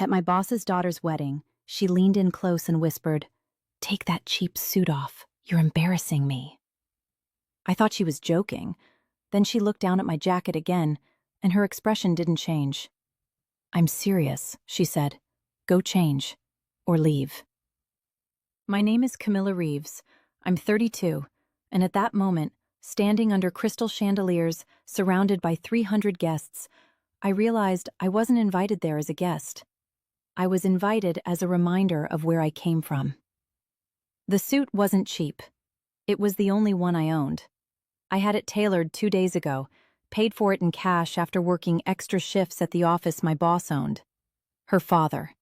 At my boss's daughter's wedding, she leaned in close and whispered, "Take that cheap suit off. You're embarrassing me." I thought she was joking. Then she looked down at my jacket again, and her expression didn't change. "I'm serious," she said. "Go change. Or leave." My name is Camilla Reeves. I'm 32, and at that moment, standing under crystal chandeliers, surrounded by 300 guests, I realized I wasn't invited there as a guest. I was invited as a reminder of where I came from. The suit wasn't cheap. It was the only one I owned. I had it tailored 2 days ago, paid for it in cash after working extra shifts at the office my boss owned. Her father.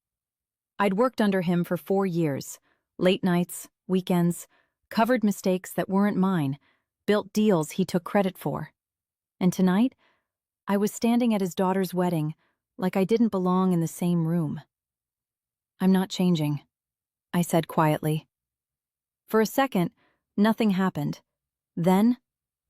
I'd worked under him for 4 years, late nights, weekends, covered mistakes that weren't mine, built deals he took credit for. And tonight, I was standing at his daughter's wedding, like I didn't belong in the same room. "I'm not changing," I said quietly. For a second, nothing happened. Then,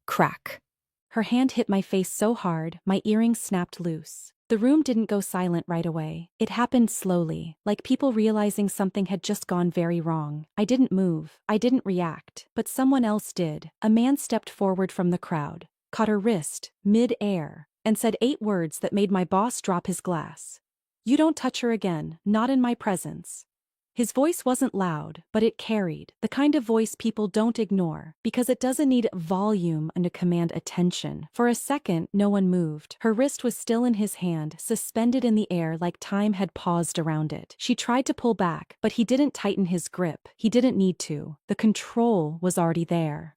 crack. Her hand hit my face so hard, my earrings snapped loose. The room didn't go silent right away. It happened slowly, like people realizing something had just gone very wrong. I didn't move, I didn't react, but someone else did. A man stepped forward from the crowd, caught her wrist, mid-air, and said 8 words that made my boss drop his glass. "You don't touch her again, not in my presence." His voice wasn't loud, but it carried, the kind of voice people don't ignore, because it doesn't need volume and to command attention. For a second, no one moved. Her wrist was still in his hand, suspended in the air like time had paused around it. She tried to pull back, but he didn't tighten his grip. He didn't need to. The control was already there.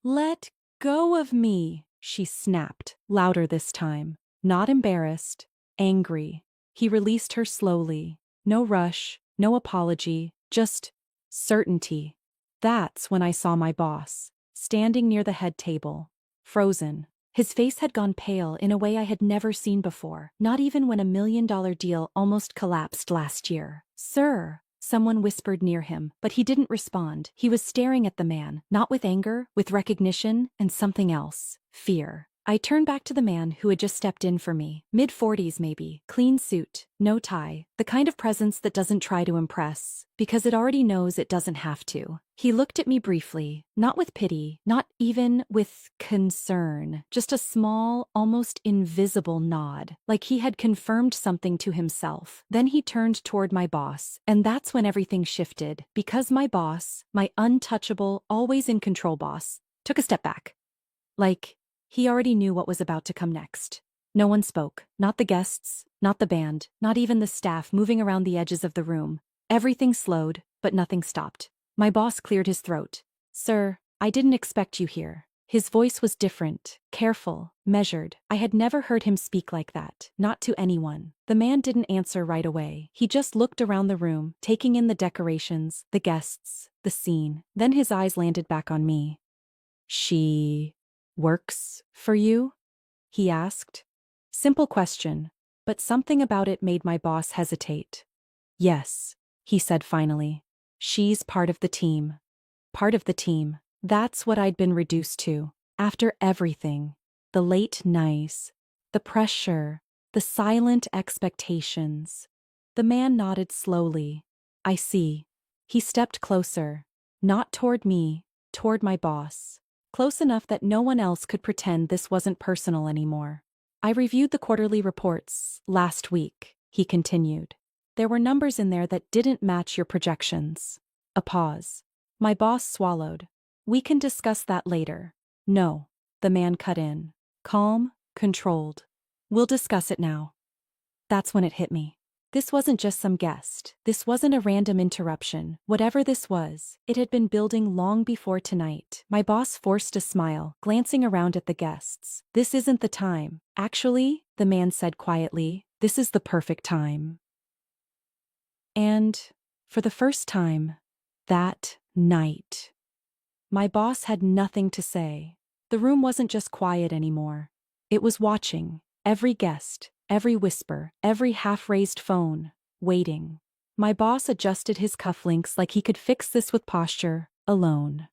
"Let go of me," she snapped, louder this time. Not embarrassed, angry. He released her slowly. No rush. No apology, just certainty. That's when I saw my boss, standing near the head table, frozen. His face had gone pale in a way I had never seen before, not even when a $1 million deal almost collapsed last year. "Sir," someone whispered near him, but he didn't respond. He was staring at the man, not with anger, with recognition, and something else, fear. I turned back to the man who had just stepped in for me, mid-40s maybe, clean suit, no tie, the kind of presence that doesn't try to impress, because it already knows it doesn't have to. He looked at me briefly, not with pity, not even with concern, just a small, almost invisible nod, like he had confirmed something to himself. Then he turned toward my boss, and that's when everything shifted, because my boss, my untouchable, always in control boss, took a step back. Like, he already knew what was about to come next. No one spoke, not the guests, not the band, not even the staff moving around the edges of the room. Everything slowed, but nothing stopped. My boss cleared his throat. "Sir, I didn't expect you here." His voice was different, careful, measured. I had never heard him speak like that, not to anyone. The man didn't answer right away. He just looked around the room, taking in the decorations, the guests, the scene. Then his eyes landed back on me. "She works for you?" he asked. Simple question, but something about it made my boss hesitate. "Yes," he said finally. "She's part of the team." Part of the team. That's what I'd been reduced to. After everything. The late nights, the pressure, the silent expectations. The man nodded slowly. "I see." He stepped closer. Not toward me, toward my boss. Close enough that no one else could pretend this wasn't personal anymore. "I reviewed the quarterly reports last week," he continued. "There were numbers in there that didn't match your projections." A pause. My boss swallowed. "We can discuss that later." "No," the man cut in. Calm, controlled. "We'll discuss it now." That's when it hit me. This wasn't just some guest. This wasn't a random interruption. Whatever this was, it had been building long before tonight. My boss forced a smile, glancing around at the guests. "This isn't the time. Actually," the man said quietly, "this is the perfect time." And, for the first time, that night, my boss had nothing to say. The room wasn't just quiet anymore. It was watching, every guest, every whisper, every half-raised phone, waiting. My boss adjusted his cufflinks like he could fix this with posture, alone.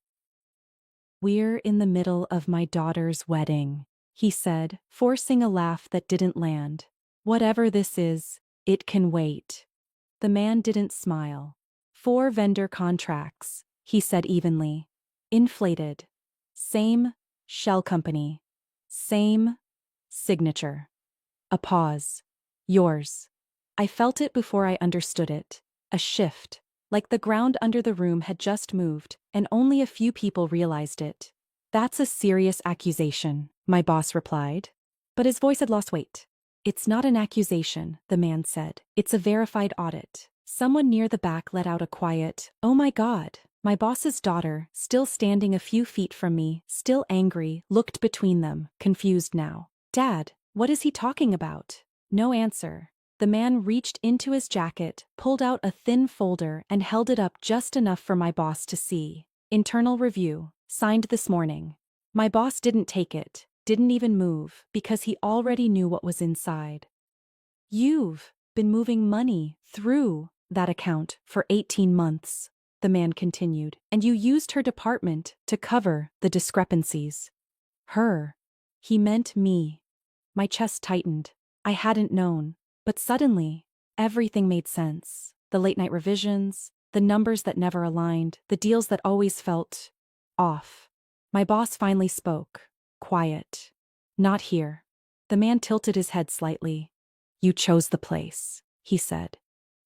"We're in the middle of my daughter's wedding," he said, forcing a laugh that didn't land. "Whatever this is, it can wait." The man didn't smile. 4 vendor contracts, he said evenly. Inflated. Same shell company. Same signature. A pause. Yours. I felt it before I understood it. A shift. Like the ground under the room had just moved, and only a few people realized it. That's a serious accusation, my boss replied. But his voice had lost weight. It's not an accusation, the man said. It's a verified audit. Someone near the back let out a quiet, "Oh my God." My boss's daughter, still standing a few feet from me, still angry, looked between them, confused now. "Dad, what is he talking about?" No answer. The man reached into his jacket, pulled out a thin folder, and held it up just enough for my boss to see. Internal review, signed this morning. My boss didn't take it, didn't even move, because he already knew what was inside. "You've been moving money through that account for 18 months, the man continued, and you used her department to cover the discrepancies. Her. He meant me. My chest tightened. I hadn't known. But suddenly, everything made sense. The late-night revisions, the numbers that never aligned, the deals that always felt off. My boss finally spoke. Quiet. "Not here." The man tilted his head slightly. "You chose the place," he said.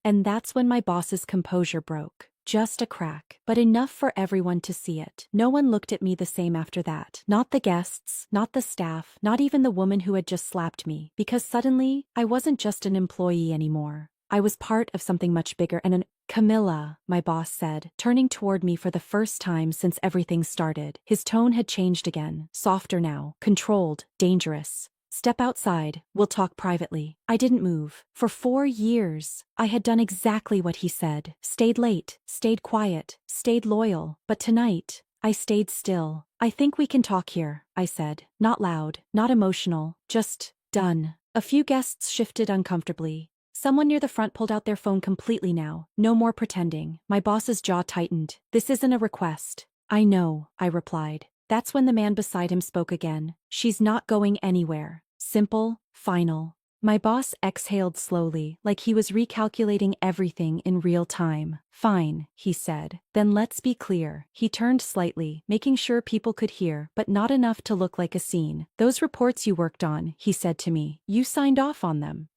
And that's when my boss's composure broke. Just a crack, but enough for everyone to see it. No one looked at me the same after that. Not the guests, not the staff, not even the woman who had just slapped me, because suddenly, I wasn't just an employee anymore. I was part of something much bigger and Camilla, my boss said, turning toward me for the first time since everything started. His tone had changed again, softer now, controlled, dangerous. "Step outside, we'll talk privately." I didn't move. For 4 years, I had done exactly what he said. Stayed late, stayed quiet, stayed loyal. But tonight, I stayed still. "I think we can talk here," I said. Not loud, not emotional, just done. A few guests shifted uncomfortably. Someone near the front pulled out their phone completely now. No more pretending. My boss's jaw tightened. "This isn't a request." "I know," I replied. That's when the man beside him spoke again. "She's not going anywhere." Simple, final. My boss exhaled slowly, like he was recalculating everything in real time. "Fine," he said. "Then let's be clear." He turned slightly, making sure people could hear, but not enough to look like a scene. "Those reports you worked on," he said to me, "you signed off on them."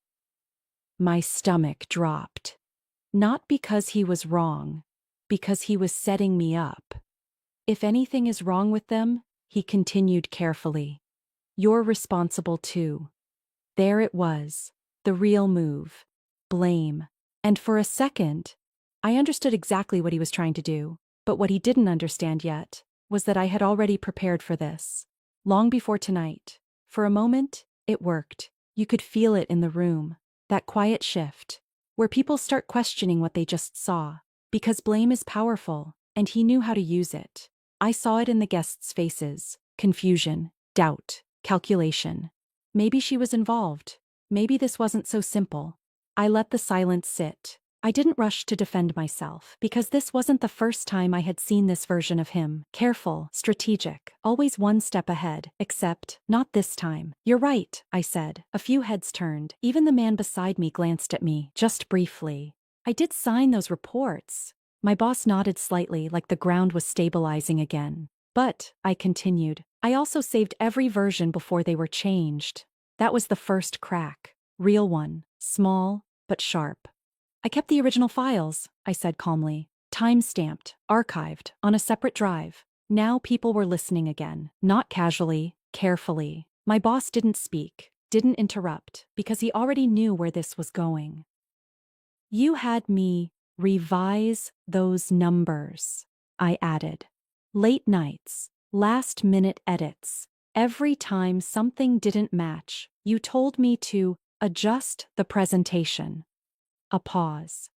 My stomach dropped. Not because he was wrong, because he was setting me up. "If anything is wrong with them," he continued carefully, "you're responsible too." There it was, the real move. Blame. And for a second, I understood exactly what he was trying to do, but what he didn't understand yet was that I had already prepared for this. Long before tonight. For a moment, it worked. You could feel it in the room. That quiet shift, where people start questioning what they just saw. Because blame is powerful, and he knew how to use it. I saw it in the guests' faces. Confusion, doubt, calculation. Maybe she was involved. Maybe this wasn't so simple. I let the silence sit. I didn't rush to defend myself, because this wasn't the first time I had seen this version of him. Careful, strategic, always one step ahead, except, not this time. "You're right," I said. A few heads turned. Even the man beside me glanced at me, just briefly. "I did sign those reports." My boss nodded slightly, like the ground was stabilizing again. "But," I continued, "I also saved every version before they were changed." That was the first crack. Real one. Small, but sharp. "I kept the original files," I said calmly. Time-stamped, archived, on a separate drive. Now people were listening again. Not casually, carefully. My boss didn't speak, didn't interrupt, because he already knew where this was going. "You had me revise those numbers," I added. "Late nights, last-minute edits. Every time something didn't match, you told me to adjust the presentation." A pause.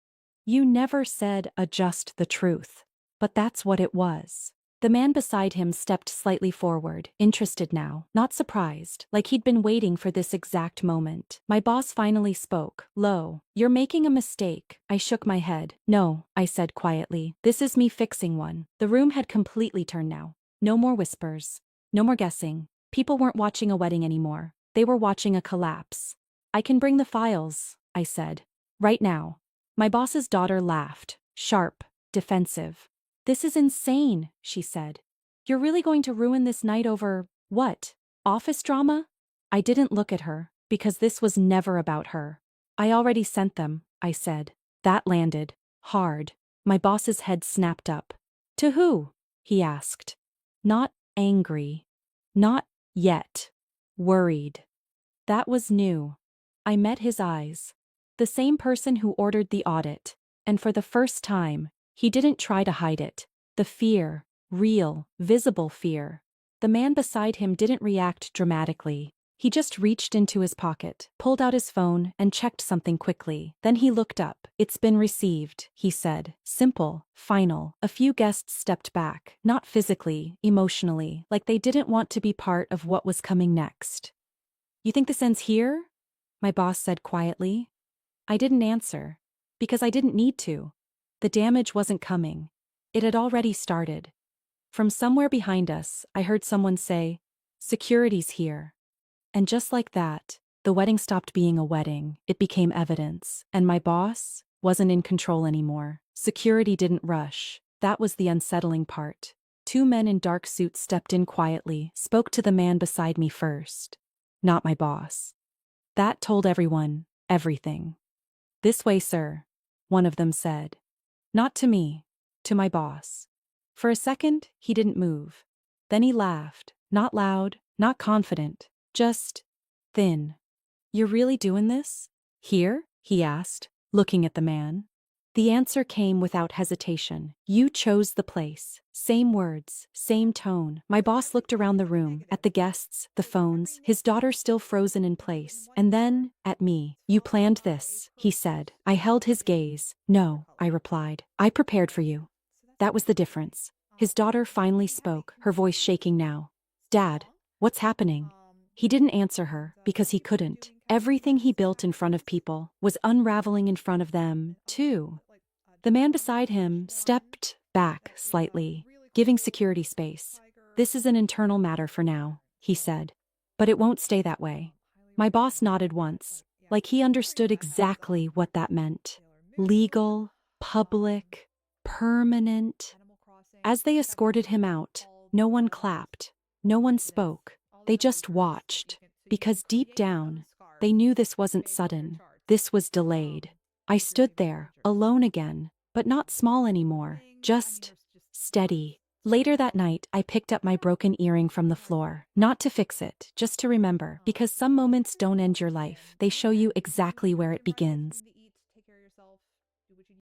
"You never said adjust the truth, but that's what it was." The man beside him stepped slightly forward, interested now, not surprised, like he'd been waiting for this exact moment. My boss finally spoke, low. "You're making a mistake." I shook my head. "No," I said quietly. "This is me fixing one." The room had completely turned now. No more whispers. No more guessing. People weren't watching a wedding anymore. They were watching a collapse. "I can bring the files," I said. "Right now." My boss's daughter laughed, sharp, defensive. This is insane, she said. You're really going to ruin this night over, what? Office drama? I didn't look at her, because this was never about her. I already sent them, I said. That landed. Hard. My boss's head snapped up. To who? He asked. Not angry. Not yet. Worried. That was new. I met his eyes. The same person who ordered the audit. And for the first time, he didn't try to hide it. The fear. Real, visible fear. The man beside him didn't react dramatically. He just reached into his pocket, pulled out his phone, and checked something quickly. Then he looked up. It's been received, he said. Simple, final. A few guests stepped back, not physically, emotionally, like they didn't want to be part of what was coming next. You think this ends here? My boss said quietly. I didn't answer, because I didn't need to. The damage wasn't coming. It had already started. From somewhere behind us, I heard someone say, "Security's here." And just like that, the wedding stopped being a wedding, it became evidence, and my boss wasn't in control anymore. Security didn't rush. That was the unsettling part. Two men in dark suits stepped in quietly, spoke to the man beside me first. Not my boss. That told everyone, everything. This way, sir, one of them said. Not to me, to my boss. For a second, he didn't move. Then he laughed, not loud, not confident, just thin. You're really doing this? Here? He asked, looking at the man. The answer came without hesitation. You chose the place. Same words, same tone. My boss looked around the room, at the guests, the phones, his daughter still frozen in place, and then, at me. You planned this, he said. I held his gaze. No, I replied. I prepared for you. That was the difference. His daughter finally spoke, her voice shaking now. Dad, what's happening? He didn't answer her, because he couldn't. Everything he built in front of people was unraveling in front of them, too. The man beside him stepped back slightly, giving security space. This is an internal matter for now, he said. But it won't stay that way. My boss nodded once, like he understood exactly what that meant. Legal, public, permanent. As they escorted him out, no one clapped, no one spoke. They just watched, because deep down, they knew this wasn't sudden. This was delayed. I stood there, alone again, but not small anymore, just steady. Later that night, I picked up my broken earring from the floor, not to fix it, just to remember, because some moments don't end your life. They show you exactly where it begins.